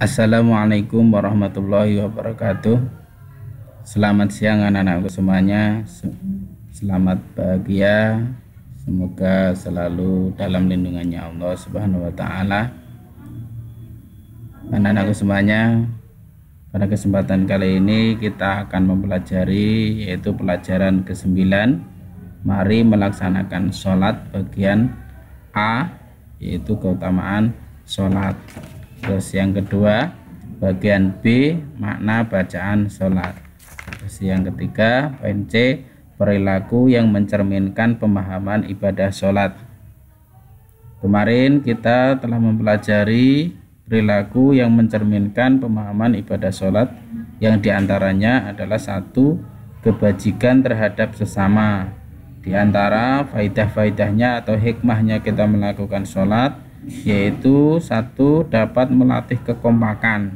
Assalamualaikum warahmatullahi wabarakatuh. Selamat siang anak-anakku semuanya. Selamat bahagia. Semoga selalu dalam lindungannya Allah Subhanahu wa taala. Anak-anakku semuanya, pada kesempatan kali ini kita akan mempelajari yaitu pelajaran ke-9. Mari melaksanakan sholat bagian A, yaitu keutamaan sholat. Terus yang kedua bagian B, makna bacaan sholat. Terus yang ketiga poin C, perilaku yang mencerminkan pemahaman ibadah sholat. Kemarin kita telah mempelajari perilaku yang mencerminkan pemahaman ibadah sholat, yang diantaranya adalah satu, kebajikan terhadap sesama. Di antara faidah-faidahnya atau hikmahnya kita melakukan sholat, yaitu satu, dapat melatih kekompakan.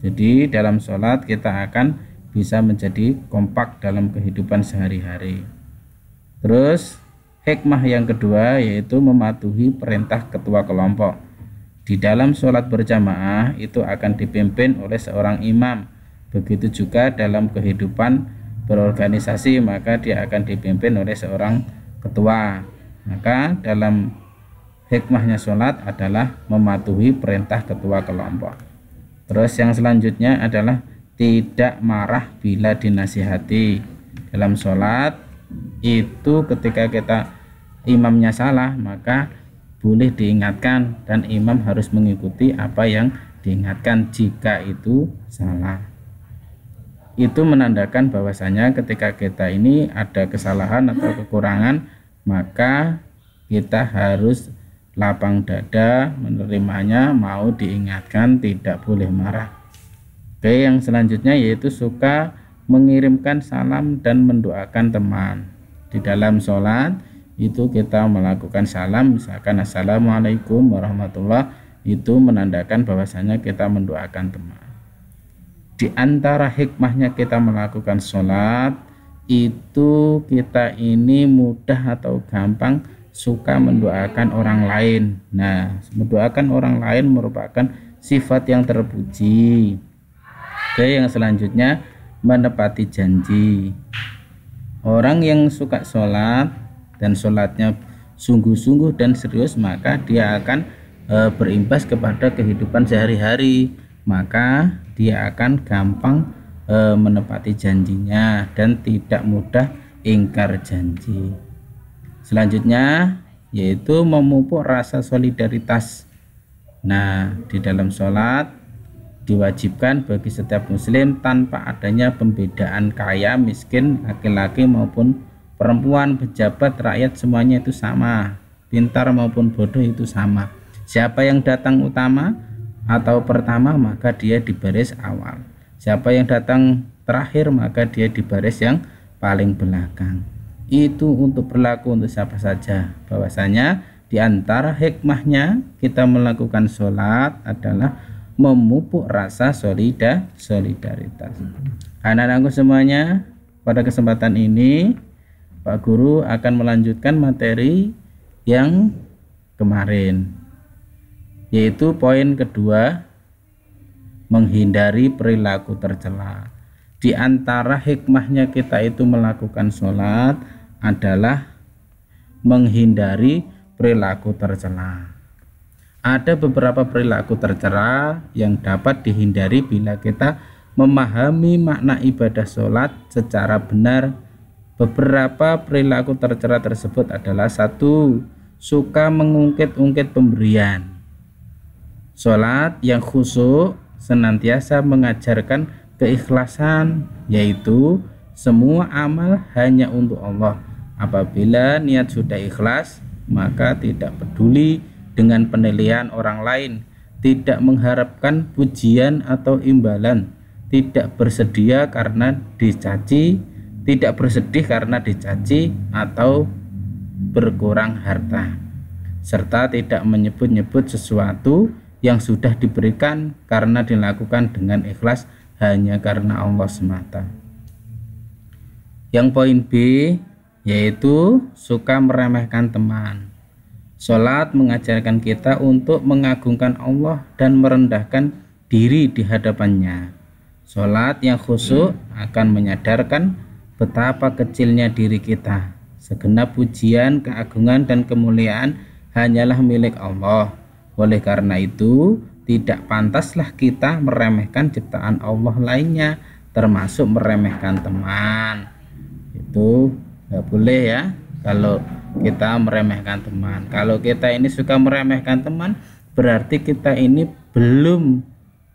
Jadi dalam sholat kita akan bisa menjadi kompak dalam kehidupan sehari-hari. Terus hikmah yang kedua yaitu mematuhi perintah ketua kelompok. Di dalam sholat berjamaah itu akan dipimpin oleh seorang imam. Begitu juga dalam kehidupan berorganisasi, maka dia akan dipimpin oleh seorang ketua. Maka dalam hikmahnya sholat adalah mematuhi perintah ketua kelompok. Terus yang selanjutnya adalah tidak marah bila dinasihati. Dalam sholat itu ketika imamnya salah, maka boleh diingatkan dan imam harus mengikuti apa yang diingatkan jika itu salah. Itu menandakan bahwasanya ketika kita ini ada kesalahan atau kekurangan, maka kita harus lapang dada menerimanya, mau diingatkan, tidak boleh marah. Oke, yang selanjutnya yaitu suka mengirimkan salam dan mendoakan teman. Di dalam sholat itu kita melakukan salam, misalkan assalamualaikum warahmatullahi, itu menandakan bahwasanya kita mendoakan teman. Di antara hikmahnya kita melakukan sholat itu kita ini mudah atau gampang suka mendoakan orang lain. Nah, mendoakan orang lain merupakan sifat yang terpuji. Oke, yang selanjutnya menepati janji. Orang yang suka sholat dan sholatnya sungguh-sungguh dan serius, maka dia akan berimbas kepada kehidupan sehari-hari. Maka dia akan gampang menepati janjinya dan tidak mudah ingkar janji. Selanjutnya yaitu memupuk rasa solidaritas. Nah, di dalam sholat diwajibkan bagi setiap muslim tanpa adanya pembedaan kaya, miskin, laki-laki maupun perempuan, pejabat, rakyat, semuanya itu sama. Pintar maupun bodoh itu sama. Siapa yang datang utama atau pertama, maka dia di baris awal. Siapa yang datang terakhir, maka dia di baris yang paling belakang. Itu untuk berlaku untuk siapa saja. Bahwasanya di antara hikmahnya kita melakukan sholat adalah memupuk rasa solidaritas. Anak-anakku semuanya, pada kesempatan ini Pak Guru akan melanjutkan materi yang kemarin, yaitu poin kedua, menghindari perilaku tercela. Di antara hikmahnya kita itu melakukan sholat adalah menghindari perilaku tercela. Ada beberapa perilaku tercela yang dapat dihindari bila kita memahami makna ibadah sholat secara benar. Beberapa perilaku tercela tersebut adalah satu, suka mengungkit-ungkit pemberian. Sholat yang khusyuk senantiasa mengajarkan keikhlasan, yaitu semua amal hanya untuk Allah. Apabila niat sudah ikhlas, maka tidak peduli dengan penilaian orang lain, tidak mengharapkan pujian atau imbalan, tidak bersedih karena dicaci atau berkurang harta, serta tidak menyebut-nyebut sesuatu yang sudah diberikan karena dilakukan dengan ikhlas hanya karena Allah semata. Yang poin B yaitu suka meremehkan teman. Sholat mengajarkan kita untuk mengagungkan Allah dan merendahkan diri di hadapannya. Sholat yang khusyuk akan menyadarkan betapa kecilnya diri kita. Segenap pujian, keagungan, dan kemuliaan hanyalah milik Allah. Oleh karena itu, tidak pantaslah kita meremehkan ciptaan Allah lainnya, termasuk meremehkan teman. Itu nggak boleh ya, kalau kita meremehkan teman. Kalau kita ini suka meremehkan teman, berarti kita ini belum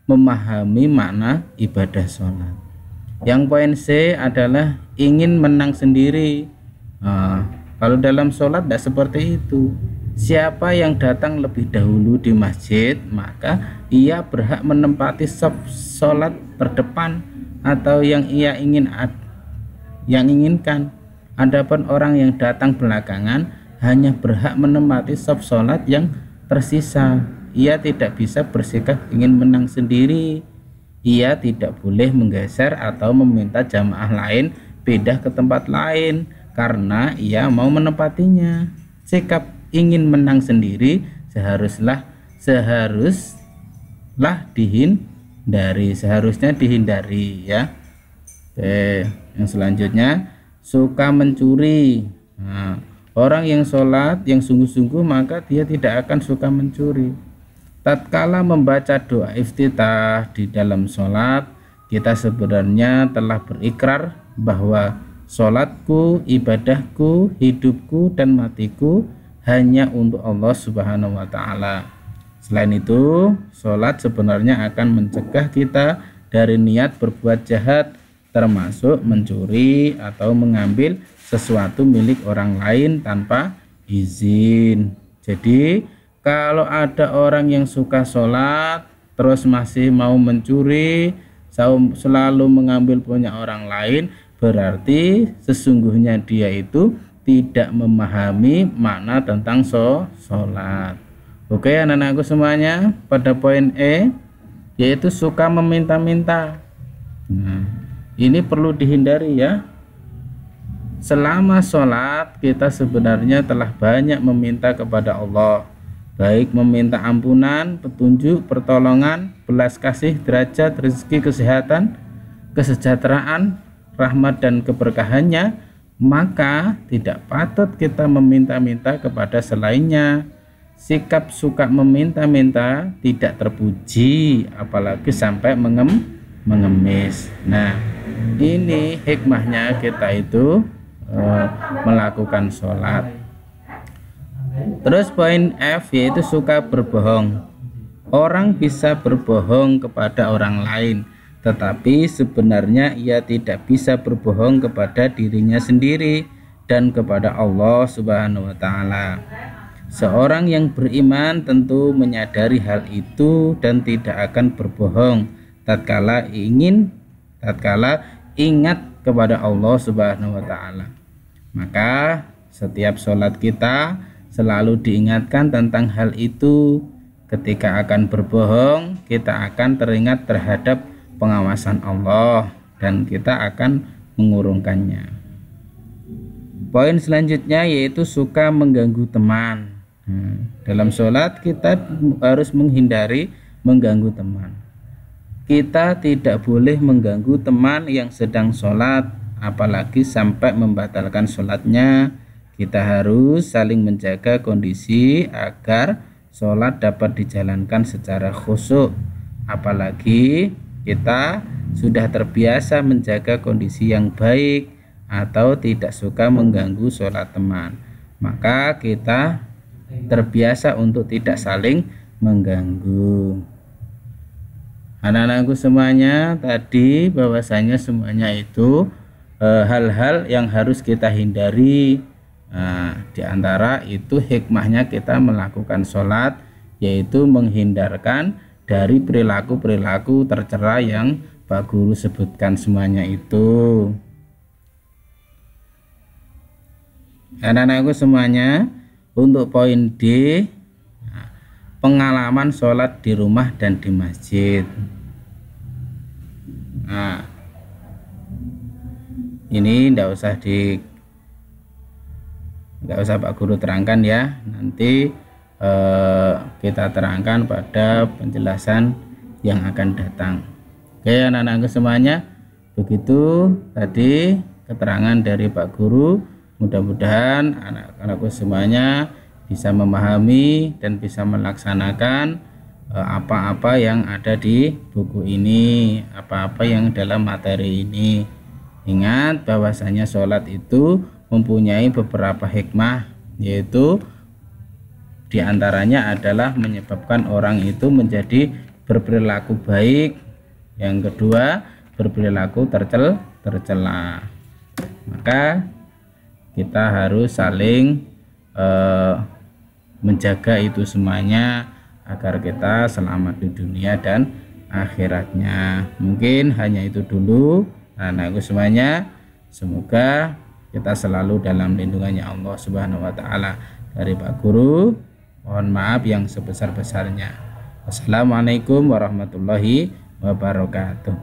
memahami makna ibadah sholat. Yang poin C adalah ingin menang sendiri. Kalau dalam sholat tidak seperti itu. Siapa yang datang lebih dahulu di masjid, maka ia berhak menempati sholat terdepan atau yang ia inginkan. Adapun orang yang datang belakangan hanya berhak menempati sholat yang tersisa. Ia tidak bisa bersikap ingin menang sendiri. Ia tidak boleh menggeser atau meminta jamaah lain pindah ke tempat lain karena ia mau menempatinya. Sikap ingin menang sendiri seharusnya dihindari ya. Oke, yang selanjutnya suka mencuri. Orang yang sholat yang sungguh-sungguh maka dia tidak akan suka mencuri. Tatkala membaca doa iftitah di dalam sholat, kita sebenarnya telah berikrar bahwa sholatku, ibadahku, hidupku, dan matiku hanya untuk Allah Subhanahu wa Ta'ala. Selain itu, sholat sebenarnya akan mencegah kita dari niat berbuat jahat, termasuk mencuri atau mengambil sesuatu milik orang lain tanpa izin. Jadi kalau ada orang yang suka sholat terus masih mau mencuri, selalu mengambil punya orang lain, berarti sesungguhnya dia itu tidak memahami makna tentang sholat. Oke anak-anakku semuanya, pada poin E yaitu suka meminta-minta. Ini perlu dihindari ya. Selama sholat kita sebenarnya telah banyak meminta kepada Allah, baik meminta ampunan, petunjuk, pertolongan, belas kasih, derajat, rezeki, kesehatan, kesejahteraan, rahmat, dan keberkahannya. Maka tidak patut kita meminta-minta kepada selainnya. Sikap suka meminta-minta tidak terpuji, apalagi sampai mengemis. Nah, ini hikmahnya kita itu melakukan sholat. Terus poin F yaitu suka berbohong. Orang bisa berbohong kepada orang lain, tetapi sebenarnya ia tidak bisa berbohong kepada dirinya sendiri dan kepada Allah Subhanahu wa Ta'ala. Seorang yang beriman tentu menyadari hal itu dan tidak akan berbohong tatkala ingat kepada Allah Subhanahu wa Ta'ala. Maka setiap sholat kita selalu diingatkan tentang hal itu. Ketika akan berbohong, kita akan teringat terhadap pengawasan Allah dan kita akan mengurungkannya. Poin selanjutnya yaitu suka mengganggu teman. Dalam sholat kita harus menghindari mengganggu teman. Kita tidak boleh mengganggu teman yang sedang sholat, apalagi sampai membatalkan sholatnya. Kita harus saling menjaga kondisi agar sholat dapat dijalankan secara khusyuk. Apalagi kita sudah terbiasa menjaga kondisi yang baik atau tidak suka mengganggu sholat teman, maka kita terbiasa untuk tidak saling mengganggu. Anak-anakku semuanya, tadi bahwasanya semuanya itu hal-hal yang harus kita hindari. Di antara itu hikmahnya kita melakukan sholat, yaitu menghindarkan dari perilaku-perilaku tercela yang Pak Guru sebutkan semuanya itu. Anak-anakku semuanya, untuk poin D, pengalaman sholat di rumah dan di masjid. Ini enggak usah Pak Guru terangkan ya, nanti kita terangkan pada penjelasan yang akan datang. Oke anak-anakku semuanya, begitu tadi keterangan dari Pak Guru. Mudah-mudahan anak-anakku semuanya bisa memahami dan bisa melaksanakan apa-apa yang ada di buku ini, apa-apa yang dalam materi ini. Ingat bahwasanya sholat itu mempunyai beberapa hikmah, yaitu diantaranya adalah menyebabkan orang itu menjadi berperilaku baik. Yang kedua, berperilaku tercela. Maka kita harus saling menjaga itu semuanya agar kita selamat di dunia dan akhiratnya. Mungkin hanya itu dulu anak-anakku semuanya. Semoga kita selalu dalam lindungannya Allah Subhanahu wa taala. Dari Pak Guru, mohon maaf yang sebesar-besarnya. Wassalamualaikum warahmatullahi wabarakatuh.